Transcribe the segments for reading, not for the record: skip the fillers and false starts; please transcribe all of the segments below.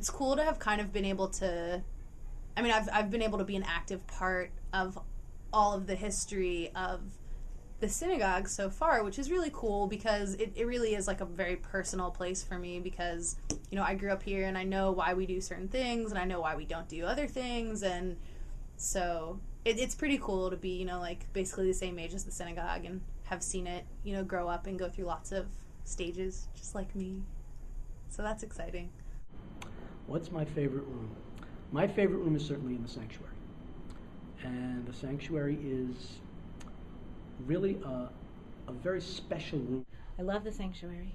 it's cool to have kind of been able to, I mean, I've been able to be an active part of all of the history of the synagogue so far, which is really cool because it really is like a very personal place for me because, you know, I grew up here and I know why we do certain things and I know why we don't do other things, and so it's pretty cool to be, you know, like basically the same age as the synagogue and have seen it, you know, grow up and go through lots of stages just like me. So that's exciting. What's my favorite room? My favorite room is certainly in the sanctuary. And the sanctuary is really a very special room. I love the sanctuary.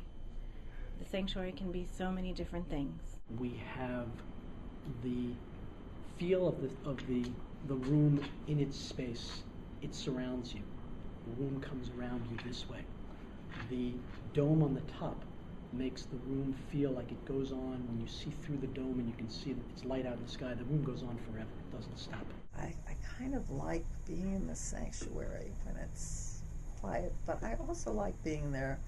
The sanctuary can be so many different things. We have the feel of the room in its space. It surrounds you. The room comes around you this way. The dome on the top makes the room feel like it goes on. When you see through the dome and you can see that it's light out in the sky, the room goes on forever. It doesn't stop. I kind of like being in the sanctuary when it's quiet, but I also like being there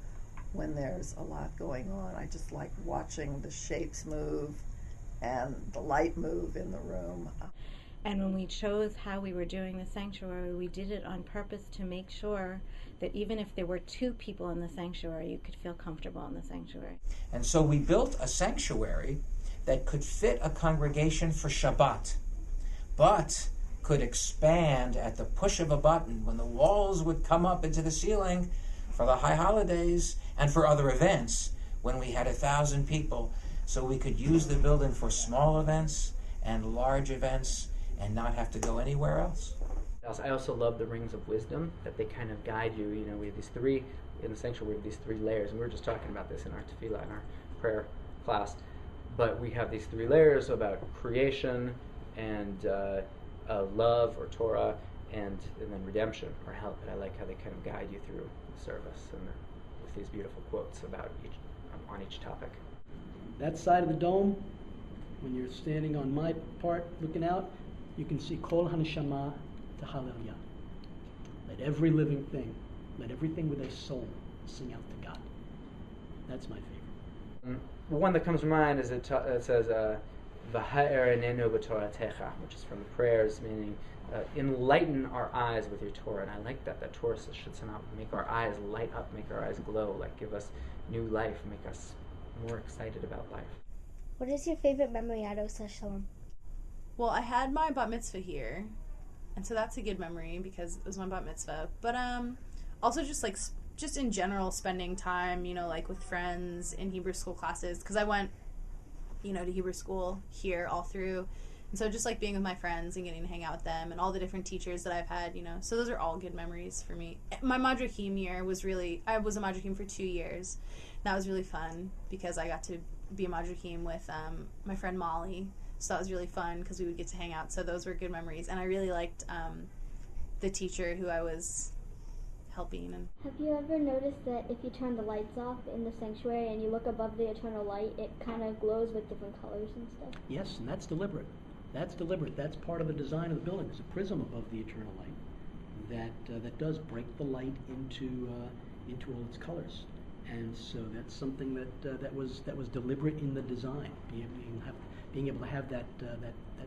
when there's a lot going on. I just like watching the shapes move and the light move in the room. And when we chose how we were doing the sanctuary, we did it on purpose to make sure that even if there were 2 people in the sanctuary, you could feel comfortable in the sanctuary. And so we built a sanctuary that could fit a congregation for Shabbat, but could expand at the push of a button when the walls would come up into the ceiling for the high holidays and for other events when we had 1,000 people. So we could use the building for small events and large events and not have to go anywhere else. I also love the rings of wisdom, that they kind of guide you. You know, we have these 3, in the sanctuary, we have these 3 layers, and we were just talking about this in our tefillah, in our prayer class. But we have these 3 layers about creation and love or Torah, and then redemption, or how. I like how they kind of guide you through the service and with these beautiful quotes about on each topic. That side of the dome, when you're standing on my part looking out, you can see Kol HaNeshama Tehallel. Let every living thing, let everything with a soul sing out to God. That's my favorite. The one that comes to mind is it says, V'ha'er enenu b'toratecha, which is from the prayers, meaning enlighten our eyes with your Torah. And I like that. That Torah should somehow make our eyes light up, make our eyes glow, like give us new life, make us more excited about life. What is your favorite memory at Oseh Shalom? Well, I had my bat mitzvah here, and so that's a good memory because it was my bat mitzvah. But also just in general, spending time, you know, like with friends in Hebrew school classes, because I went, you know, to Hebrew school here all through, and so just like being with my friends and getting to hang out with them and all the different teachers that I've had, you know, so those are all good memories for me. My Madrachim year was I was a Madrachim for 2 years. That was really fun because I got to be a Madrachim with my friend Molly. So that was really fun because we would get to hang out. So those were good memories. And I really liked the teacher who I was helping. And have you ever noticed that if you turn the lights off in the sanctuary and you look above the eternal light, it kind of glows with different colors and stuff? Yes, and that's deliberate. That's deliberate. That's part of the design of the building. There's a prism above the eternal light that does break the light into all its colors. And so that's something that was deliberate in the design. Being able to have that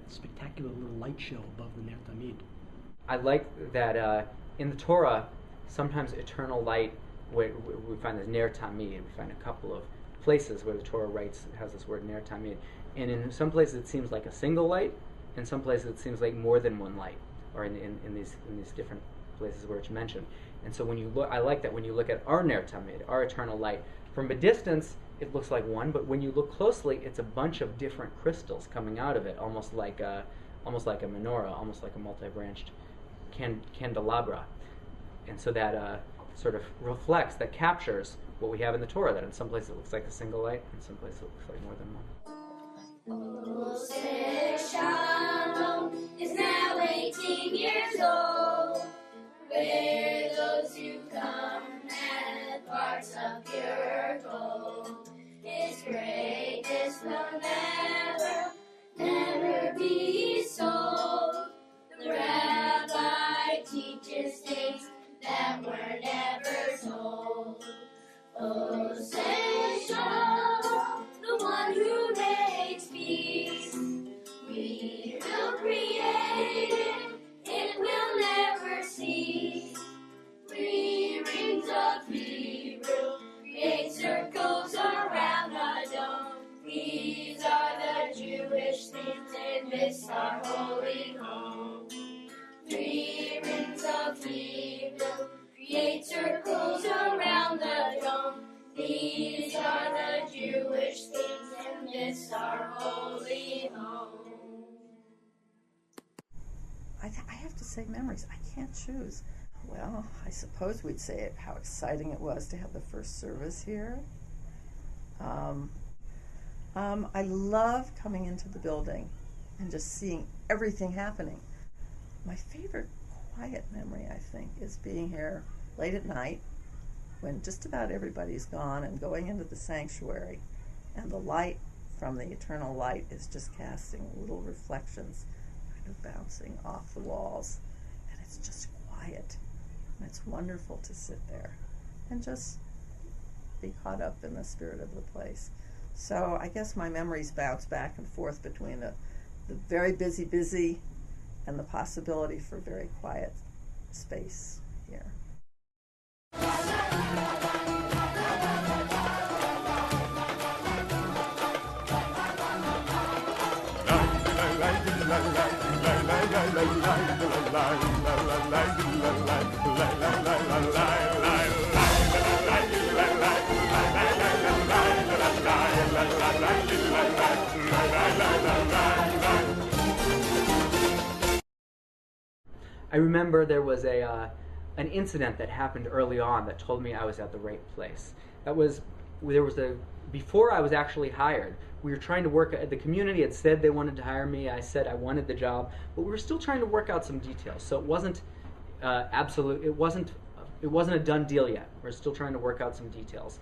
spectacular little light show above the Ner Tamid. I like that in the Torah, sometimes eternal light, we find this Ner Tamid, and we find a couple of places where the Torah has this word Ner Tamid. And in some places it seems like a single light, in some places it seems like more than one light, or in these different places where it's mentioned. And so when you look, I like that when you look at our Ner Tamid, our eternal light, from a distance it looks like one, but when you look closely, it's a bunch of different crystals coming out of it, almost like a menorah, almost like a multi-branched candelabra. And so that sort of reflects, that captures what we have in the Torah, that in some places it looks like a single light, in some places it looks like more than one. Oseh Shalom is now 18 years old, where those who come and parts of pure gold. His greatness will never be sold. The rabbi teaches things that were never told. Oseh Shalom, the one who makes peace. our holy home. I have to say memories. I can't choose. Well, I suppose we'd say how exciting it was to have the first service here. I love coming into the building and just seeing everything happening. My favorite quiet memory, I think, is being here late at night when just about everybody's gone and going into the sanctuary, and the light from the eternal light is just casting little reflections kind of bouncing off the walls, and it's just quiet, and it's wonderful to sit there and just be caught up in the spirit of the place. So I guess my memories bounce back and forth between the very busy and the possibility for very quiet space here. I remember there was an incident that happened early on that told me I was at the right place. Before I was actually hired, we were trying to work, the community had said they wanted to hire me. I said I wanted the job, but we were still trying to work out some details. So it wasn't absolute. It wasn't a done deal yet. We're still trying to work out some details.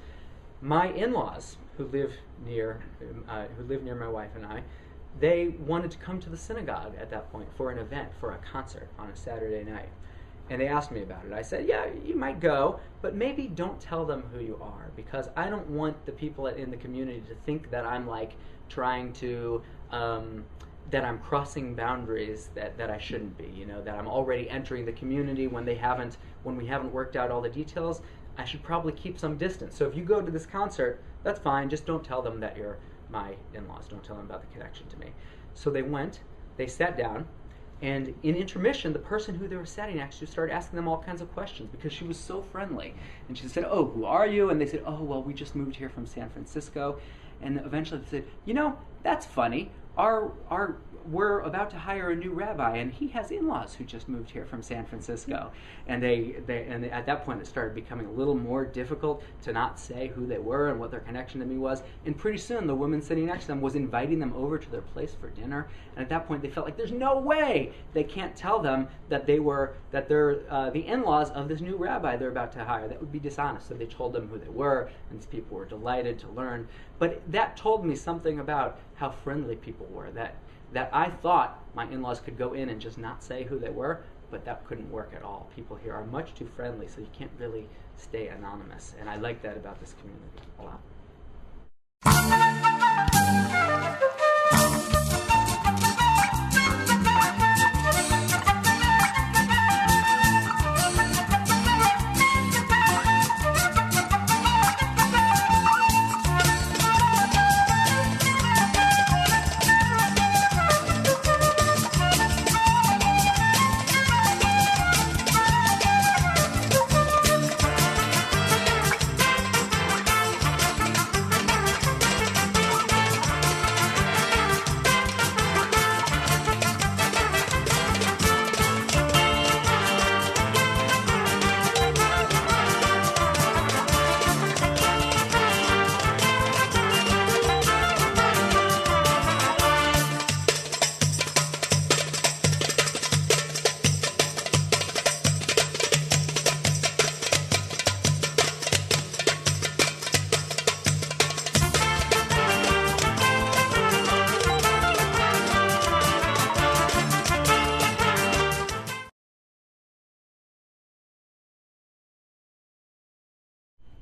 My in-laws, who live near my wife and I, they wanted to come to the synagogue at that point for an event, for a concert on a Saturday night. And they asked me about it. I said, yeah, you might go, but maybe don't tell them who you are, because I don't want the people in the community to think that I'm like trying to, that I'm crossing boundaries that I shouldn't be, you know, that I'm already entering the community when we haven't worked out all the details. I should probably keep some distance. So if you go to this concert, that's fine, just don't tell them that you're my in-laws. Don't tell them about the connection to me. So they went, they sat down, and in intermission, the person who they were sitting next to started asking them all kinds of questions because she was so friendly. And she said, oh, who are you? And they said, oh, well, we just moved here from San Francisco. And eventually they said, you know, that's funny. We're about to hire a new rabbi, and he has in-laws who just moved here from San Francisco. And they at that point it started becoming a little more difficult to not say who they were and what their connection to me was. And pretty soon the woman sitting next to them was inviting them over to their place for dinner. And at that point they felt like there's no way they can't tell them that they're the in-laws of this new rabbi they're about to hire. That would be dishonest. So they told them who they were, and these people were delighted to learn. But that told me something about how friendly people were. That I thought my in-laws could go in and just not say who they were, but that couldn't work at all. People here are much too friendly, so you can't really stay anonymous. And I like that about this community a lot.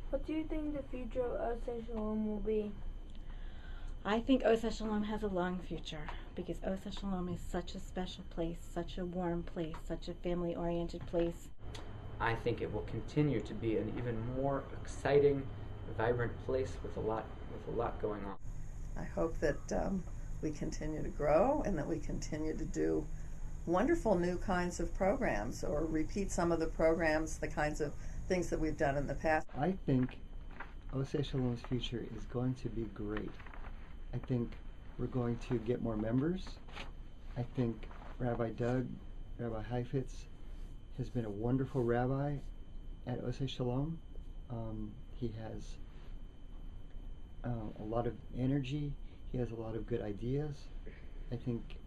What do you think the future of Oseh Shalom will be? I think Oseh Shalom has a long future because Oseh Shalom is such a special place, such a warm place, such a family-oriented place. I think it will continue to be an even more exciting, vibrant place with a lot going on. I hope that we continue to grow and that we continue to do wonderful new kinds of programs or repeat some of the programs, the kinds of things that we've done in the past. I think Oseh Shalom's future is going to be great. I think we're going to get more members. I think Rabbi Doug, Rabbi Heifetz, has been a wonderful rabbi at Oseh Shalom. He has a lot of energy. He has a lot of good ideas. I think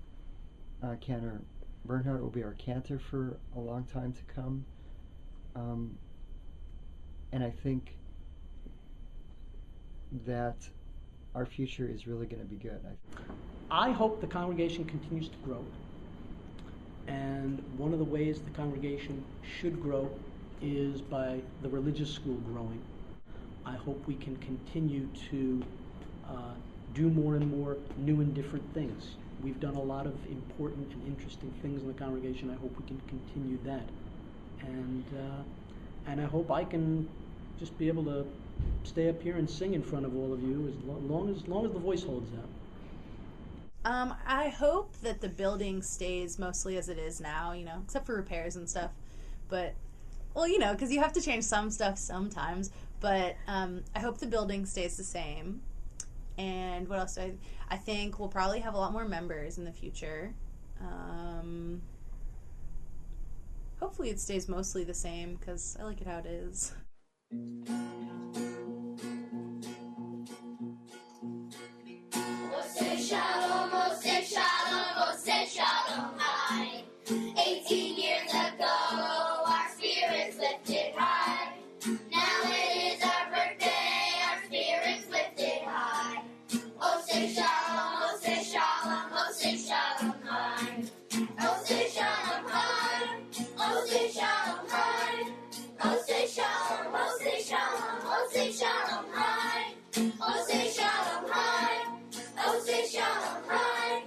Cantor Bernhardt will be our cantor for a long time to come. And I think that our future is really going to be good. I hope the congregation continues to grow. And one of the ways the congregation should grow is by the religious school growing. I hope we can continue to do more and more new and different things. We've done a lot of important and interesting things in the congregation. I hope we can continue that. And I hope I can just be able to stay up here and sing in front of all of you as long as the voice holds out. I hope that the building stays mostly as it is now, except for repairs and stuff. But, well, because you have to change some stuff sometimes. But I hope the building stays the same. And what else do I think we'll probably have a lot more members in the future. Hopefully it stays mostly the same, because I like it how it is. Oseh Shalom, Oseh Shalom, Oseh Shalom high. 18 years ago, our spirits lifted high. Now it is our birthday, our spirits lifted high. Oseh Shalom, Oseh Shalom, Oseh Shalom high. Oseh Shalom high. Oseh Shalom high. Oseh Shalom, Oseh Shalom, Oseh Shalom high. Oseh Shalom high. Oseh Shalom high.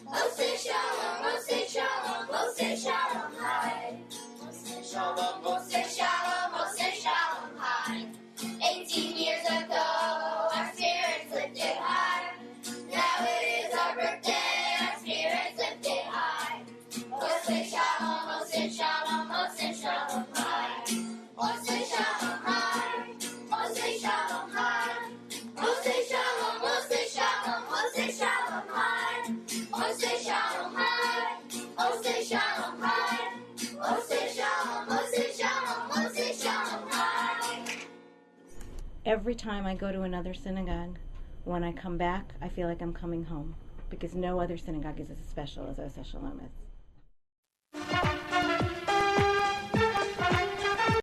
Oseh Shalom, Oseh Shalom, Oseh Shalom high. Oseh Shalom, Oseh Shalom, Oseh Shalom high. 18 years ago, our spirits lifted high. Now it is our birthday, our spirits lifted high. Oseh Shalom, Oseh Shalom, Oseh Shalom high. Oseh Shalom high. Oseh Shalom high. Oseh Shalom, Oseh Shalom, Oseh Shalom high. Oseh Shalom high. Oseh Shalom high. Oseh Shalom, Oseh Shalom, Oseh Shalom high. Every time I go to another synagogue, when I come back, I feel like I'm coming home, because no other synagogue is as special as Oseh Shalom is.